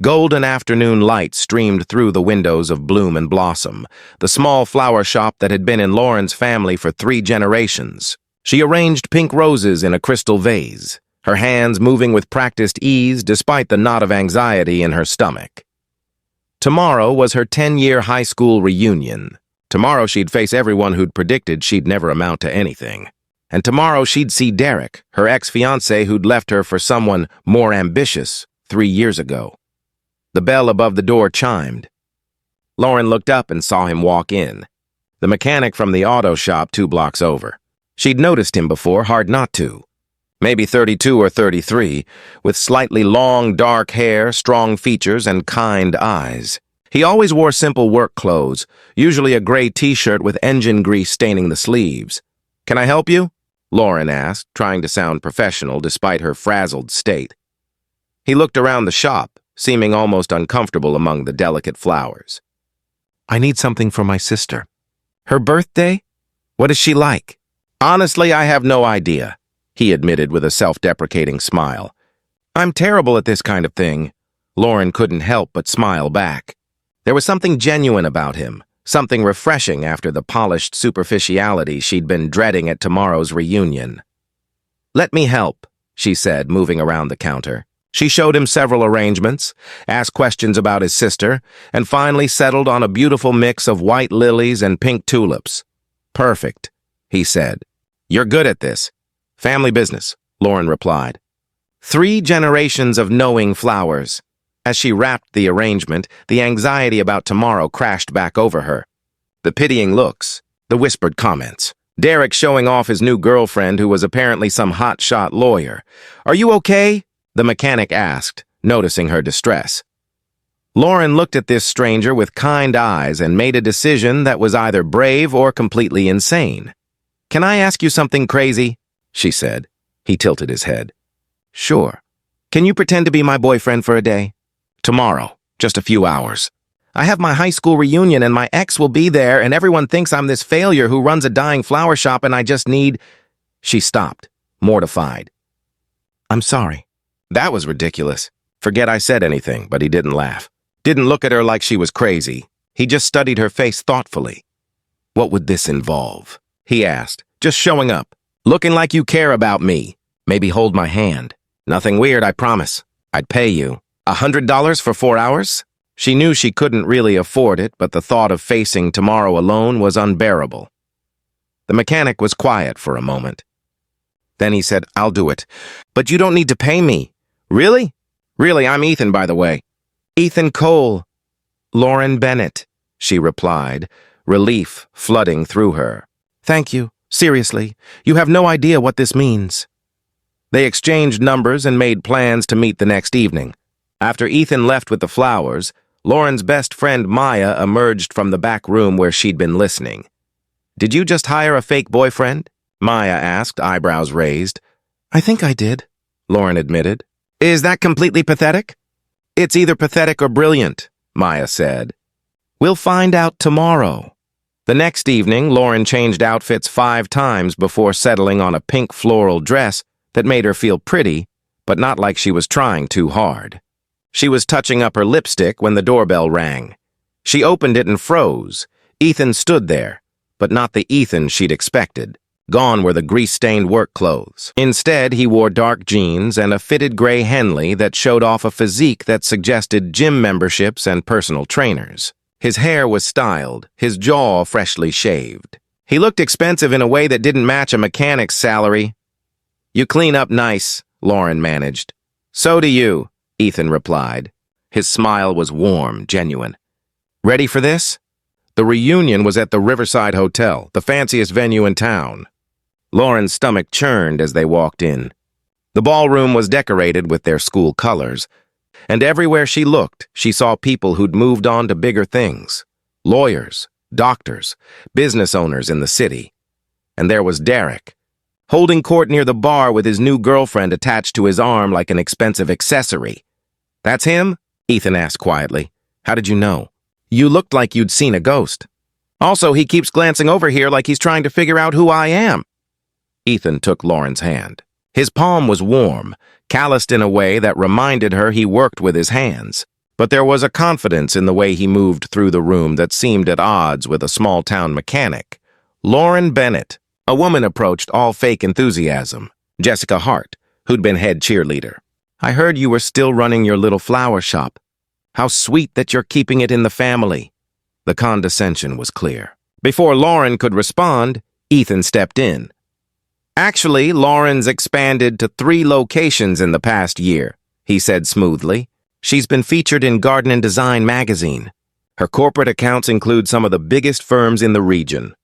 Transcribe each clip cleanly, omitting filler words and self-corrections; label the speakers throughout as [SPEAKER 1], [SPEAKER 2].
[SPEAKER 1] Golden afternoon light streamed through the windows of Bloom and Blossom, the small flower shop that had been in Lauren's family for 3 generations. She arranged pink roses in a crystal vase, her hands moving with practiced ease despite the knot of anxiety in her stomach. Tomorrow was her 10-year high school reunion. Tomorrow she'd face everyone who'd predicted she'd never amount to anything. And tomorrow she'd see Derek, her ex-fiancé who'd left her for someone more ambitious 3 years ago. The bell above the door chimed. Lauren looked up and saw him walk in. The mechanic from the auto shop 2 blocks over. She'd noticed him before, hard not to. Maybe 32 or 33, with slightly long, dark hair, strong features, and kind eyes. He always wore simple work clothes, usually a gray t-shirt with engine grease staining the sleeves. "Can I help you?" Lauren asked, trying to sound professional despite her frazzled state. He looked around the shop, seeming almost uncomfortable among the delicate flowers. "I need something for my sister." "Her birthday? What is she like?" "Honestly, I have no idea," he admitted with a self-deprecating smile. "I'm terrible at this kind of thing." Lauren couldn't help but smile back. There was something genuine about him, something refreshing after the polished superficiality she'd been dreading at tomorrow's reunion. "Let me help," she said, moving around the counter. She showed him several arrangements, asked questions about his sister, and finally settled on a beautiful mix of white lilies and pink tulips. "Perfect," he said. "You're good at this." "Family business," Lauren replied. 3 generations of knowing flowers. As she wrapped the arrangement, the anxiety about tomorrow crashed back over her. The pitying looks, the whispered comments. Derek showing off his new girlfriend who was apparently some hotshot lawyer. "Are you okay?" the mechanic asked, noticing her distress. Lauren looked at this stranger with kind eyes and made a decision that was either brave or completely insane. "Can I ask you something crazy?" she said. He tilted his head. "Sure. Can you pretend to be my boyfriend for a day?" "Tomorrow, just a few hours. I have my high school reunion and my ex will be there and everyone thinks I'm this failure who runs a dying flower shop and I just need—" She stopped, mortified. "I'm sorry." That was ridiculous. Forget I said anything, but he didn't laugh. Didn't look at her like she was crazy. He just studied her face thoughtfully. "What would this involve?" he asked, just showing up. "Looking like you care about me. Maybe hold my hand. Nothing weird, I promise. I'd pay you. $100 for 4 hours?" She knew she couldn't really afford it, but the thought of facing tomorrow alone was unbearable. The mechanic was quiet for a moment. Then he said, "I'll do it. But you don't need to pay me." "Really?" "Really, I'm Ethan, by the way." "Ethan Cole." "Lauren Bennett," she replied, relief flooding through her. "Thank you. Seriously, you have no idea what this means." They exchanged numbers and made plans to meet the next evening. After Ethan left with the flowers, Lauren's best friend Maya emerged from the back room where she'd been listening. "Did you just hire a fake boyfriend?" Maya asked, eyebrows raised. "I think I did," Lauren admitted. "Is that completely pathetic?" "It's either pathetic or brilliant," Maya said. "We'll find out tomorrow." The next evening, Lauren changed outfits 5 times before settling on a pink floral dress that made her feel pretty, but not like she was trying too hard. She was touching up her lipstick when the doorbell rang. She opened it and froze. Ethan stood there, but not the Ethan she'd expected. Gone were the grease-stained work clothes. Instead, he wore dark jeans and a fitted gray Henley that showed off a physique that suggested gym memberships and personal trainers. His hair was styled, his jaw freshly shaved. He looked expensive in a way that didn't match a mechanic's salary. "You clean up nice," Lauren managed. "So do you," Ethan replied. His smile was warm, genuine. "Ready for this?" The reunion was at the Riverside Hotel, the fanciest venue in town. Lauren's stomach churned as they walked in. The ballroom was decorated with their school colors, and everywhere she looked, she saw people who'd moved on to bigger things. Lawyers, doctors, business owners in the city. And there was Derek, holding court near the bar with his new girlfriend attached to his arm like an expensive accessory. "That's him?" Ethan asked quietly. "How did you know?" "You looked like you'd seen a ghost. Also, he keeps glancing over here like he's trying to figure out who I am." Ethan took Lauren's hand. His palm was warm, calloused in a way that reminded her he worked with his hands. but there was a confidence in the way he moved through the room that seemed at odds with a small-town mechanic. Lauren Bennett, a woman approached, all fake enthusiasm. Jessica Hart, who'd been head cheerleader. I heard you were still running your little flower shop. How sweet that you're keeping it in the family. The condescension was clear. Before Lauren could respond, Ethan stepped in. Actually, Lauren's expanded to 3 locations in the past year, he said smoothly. She's been featured in Garden & Design magazine. Her corporate accounts include some of the biggest firms in the region.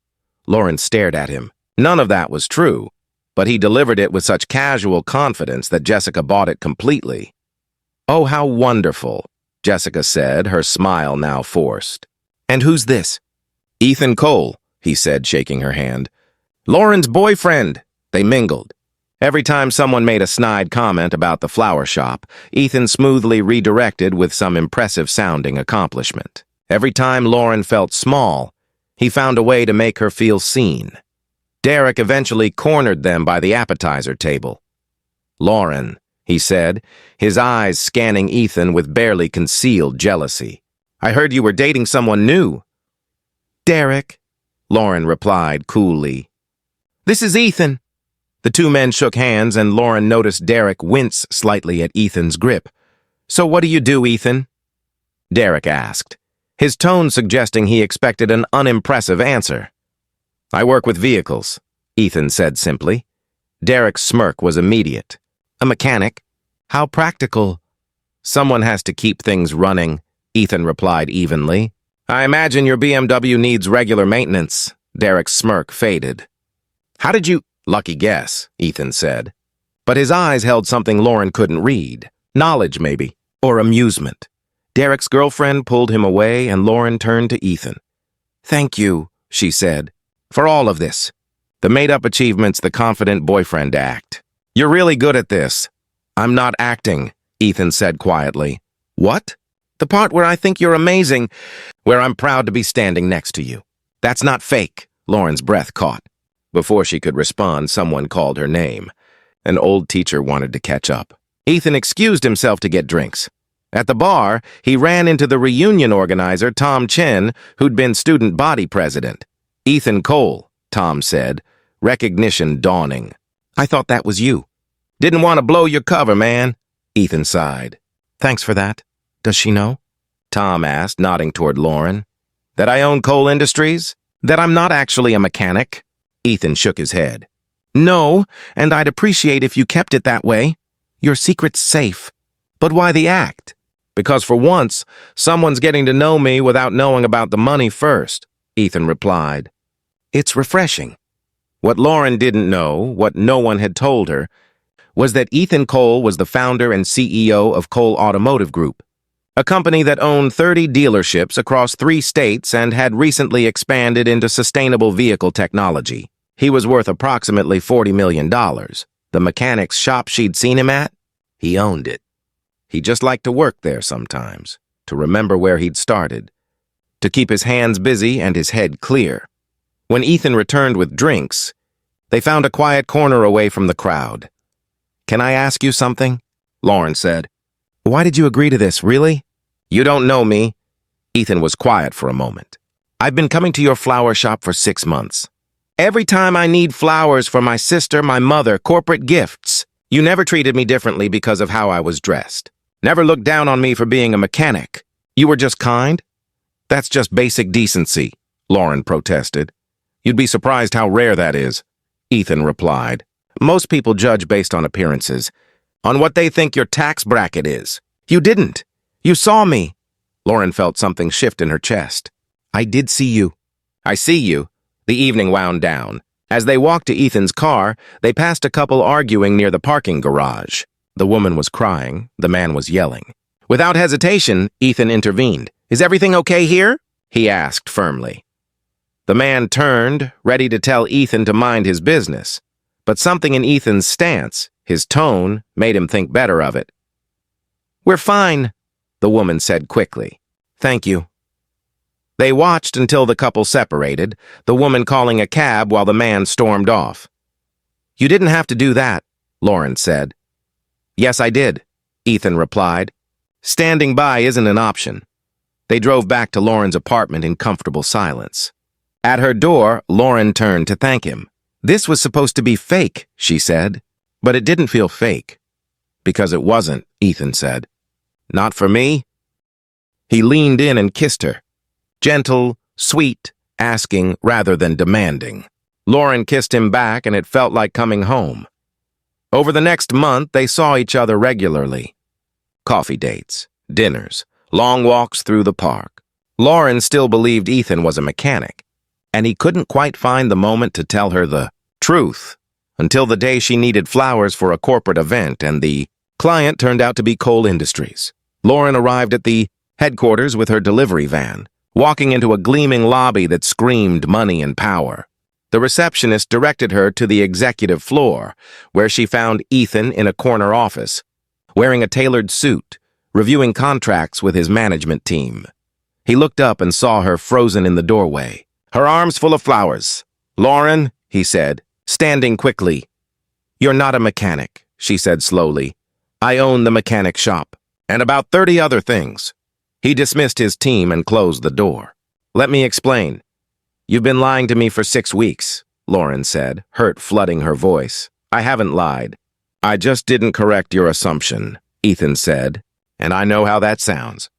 [SPEAKER 1] Lauren stared at him. None of that was true, but he delivered it with such casual confidence that Jessica bought it completely. Oh, how wonderful, Jessica said, her smile now forced. And who's this? Ethan Cole, he said, shaking her hand. Lauren's boyfriend. They mingled. Every time someone made a snide comment about the flower shop, Ethan smoothly redirected with some impressive-sounding accomplishment. Every time Lauren felt small, he found a way to make her feel seen. Derek eventually cornered them by the appetizer table. Lauren, he said, his eyes scanning Ethan with barely concealed jealousy. I heard you were dating someone new. Derek, Lauren replied coolly. This is Ethan. The 2 men shook hands, and Lauren noticed Derek wince slightly at Ethan's grip. So what do you do, Ethan? Derek asked, his tone suggesting he expected an unimpressive answer. I work with vehicles, Ethan said simply. Derek's smirk was immediate. A mechanic? How practical. Someone has to keep things running, Ethan replied evenly. I imagine your BMW needs regular maintenance. Derek's smirk faded. How did you... Lucky guess, Ethan said. But his eyes held something Lauren couldn't read. Knowledge, maybe. Or amusement. Derek's girlfriend pulled him away, and Lauren turned to Ethan. Thank you, she said, for all of this. The made-up achievements, the confident boyfriend act. You're really good at this. I'm not acting, Ethan said quietly. What? The part where I think you're amazing, where I'm proud to be standing next to you. That's not fake, Lauren's breath caught. Before she could respond, someone called her name. An old teacher wanted to catch up. Ethan excused himself to get drinks. At the bar, he ran into the reunion organizer, Tom Chen, who'd been student body president. Ethan Cole, Tom said, recognition dawning. I thought that was you. Didn't want to blow your cover, man, Ethan sighed. Thanks for that. Does she know? Tom asked, nodding toward Lauren. That I own Cole Industries? That I'm not actually a mechanic? Ethan shook his head. No, and I'd appreciate if you kept it that way. Your secret's safe. But why the act? Because for once, someone's getting to know me without knowing about the money first, Ethan replied. It's refreshing. What Lauren didn't know, what no one had told her, was that Ethan Cole was the founder and CEO of Cole Automotive Group, a company that owned 30 dealerships across 3 states and had recently expanded into sustainable vehicle technology. He was worth approximately $40 million. The mechanic's shop she'd seen him at, he owned it. He just liked to work there sometimes, to remember where he'd started, to keep his hands busy and his head clear. When Ethan returned with drinks, they found a quiet corner away from the crowd. Can I ask you something? Lauren said. Why did you agree to this, really? You don't know me. Ethan was quiet for a moment. I've been coming to your flower shop for 6 months. Every time I need flowers for my sister, my mother, corporate gifts, you never treated me differently because of how I was dressed. Never looked down on me for being a mechanic. You were just kind? That's just basic decency, Lauren protested. You'd be surprised how rare that is, Ethan replied. Most people judge based on appearances, on what they think your tax bracket is. You didn't. You saw me. Lauren felt something shift in her chest. I did see you. I see you. The evening wound down. As they walked to Ethan's car, they passed a couple arguing near the parking garage. The woman was crying. The man was yelling. Without hesitation, Ethan intervened. Is everything okay here? He asked firmly. The man turned, ready to tell Ethan to mind his business. But something in Ethan's stance, his tone, made him think better of it. We're fine, the woman said quickly. Thank you. They watched until the couple separated, the woman calling a cab while the man stormed off. You didn't have to do that, Lauren said. Yes, I did, Ethan replied. Standing by isn't an option. They drove back to Lauren's apartment in comfortable silence. At her door, Lauren turned to thank him. "This was supposed to be fake," she said. "But it didn't feel fake." "Because it wasn't," Ethan said. "Not for me?" He leaned in and kissed her. Gentle, sweet, asking rather than demanding. Lauren kissed him back, and it felt like coming home. Over the next month, they saw each other regularly. Coffee dates, dinners, long walks through the park. Lauren still believed Ethan was a mechanic, and he couldn't quite find the moment to tell her the truth until the day she needed flowers for a corporate event, and the client turned out to be Coal Industries. Lauren arrived at the headquarters with her delivery van, walking into a gleaming lobby that screamed money and power. The receptionist directed her to the executive floor, where she found Ethan in a corner office, wearing a tailored suit, reviewing contracts with his management team. He looked up and saw her frozen in the doorway, her arms full of flowers. "Lauren," he said, standing quickly. "You're not a mechanic," she said slowly. "I own the mechanic shop, and about 30 other things." He dismissed his team and closed the door. "Let me explain. You've been lying to me for 6 weeks, Lauren said, hurt flooding her voice. "I haven't lied. I just didn't correct your assumption," Ethan said, "and I know how that sounds.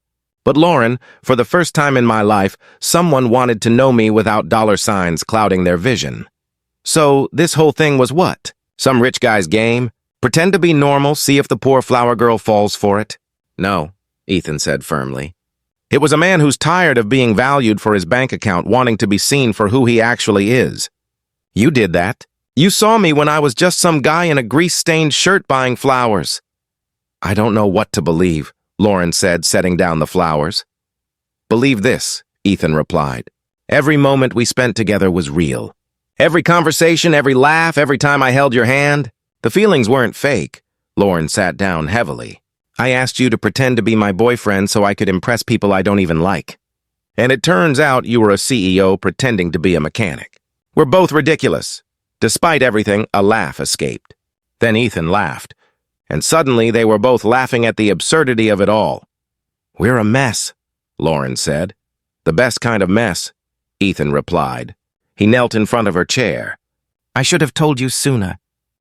[SPEAKER 1] But Lauren, for the first time in my life, someone wanted to know me without dollar signs clouding their vision. So this whole thing was what? Some rich guy's game? Pretend to be normal, see if the poor flower girl falls for it?" "No," Ethan said firmly. "It was a man who's tired of being valued for his bank account, wanting to be seen for who he actually is. You did that. You saw me when I was just some guy in a grease-stained shirt buying flowers." "I don't know what to believe," Lauren said, setting down the flowers. "Believe this," Ethan replied. "Every moment we spent together was real. Every conversation, every laugh, every time I held your hand. The feelings weren't fake." Lauren sat down heavily. "I asked you to pretend to be my boyfriend so I could impress people I don't even like. And it turns out you were a CEO pretending to be a mechanic. We're both ridiculous." Despite everything, a laugh escaped. Then Ethan laughed, and suddenly they were both laughing at the absurdity of it all. "We're a mess," Lauren said. "The best kind of mess," Ethan replied. He knelt in front of her chair. "I should have told you sooner.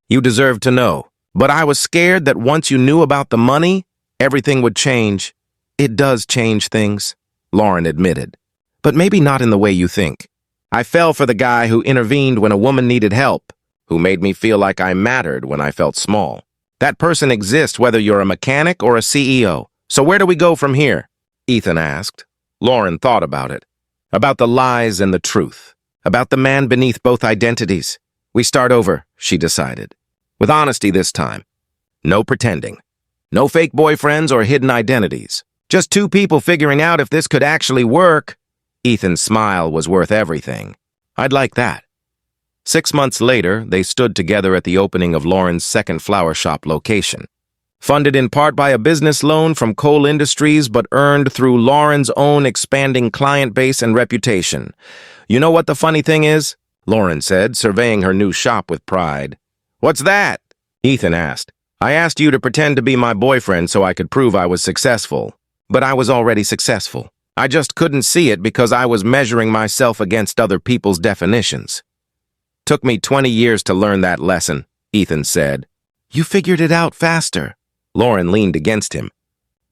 [SPEAKER 1] You deserved to know. But I was scared that once you knew about the money, everything would change." "It does change things," Lauren admitted. "But maybe not in the way you think. I fell for the guy who intervened when a woman needed help, who made me feel like I mattered when I felt small. That person exists whether you're a mechanic or a CEO. So where do we go from here?" Ethan asked. Lauren thought about it. About the lies and the truth. About the man beneath both identities. "We start over," she decided. "With honesty this time. No pretending. No fake boyfriends or hidden identities. Just two people figuring out if this could actually work." Ethan's smile was worth everything. "I'd like that." 6 months later, they stood together at the opening of Lauren's second flower shop location. Funded in part by a business loan from Coal Industries, but earned through Lauren's own expanding client base and reputation. "You know what the funny thing is?" Lauren said, surveying her new shop with pride. "What's that?" Ethan asked. "I asked you to pretend to be my boyfriend so I could prove I was successful. But I was already successful. I just couldn't see it because I was measuring myself against other people's definitions." "Took me 20 years to learn that lesson," Ethan said. "You figured it out faster." Lauren leaned against him.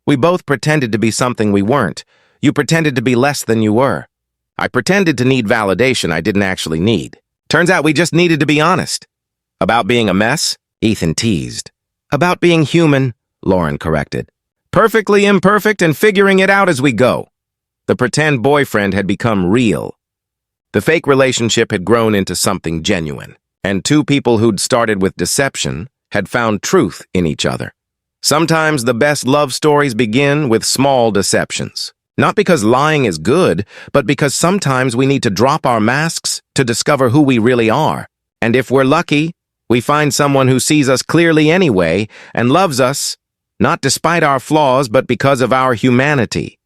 [SPEAKER 1] "We both pretended to be something we weren't. You pretended to be less than you were. I pretended to need validation I didn't actually need. Turns out we just needed to be honest." "About being a mess?" Ethan teased. "About being human," Lauren corrected. "Perfectly imperfect and figuring it out as we go." The pretend boyfriend had become real. The fake relationship had grown into something genuine, and two people who'd started with deception had found truth in each other. Sometimes the best love stories begin with small deceptions. Not because lying is good, but because sometimes we need to drop our masks to discover who we really are. And if we're lucky, we find someone who sees us clearly anyway and loves us, not despite our flaws, but because of our humanity.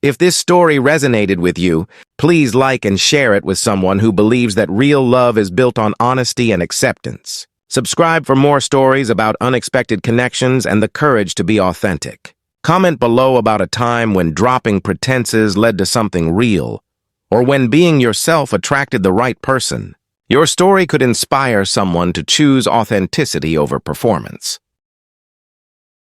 [SPEAKER 1] If this story resonated with you, please like and share it with someone who believes that real love is built on honesty and acceptance. Subscribe for more stories about unexpected connections and the courage to be authentic. Comment below about a time when dropping pretenses led to something real, or when being yourself attracted the right person. Your story could inspire someone to choose authenticity over performance.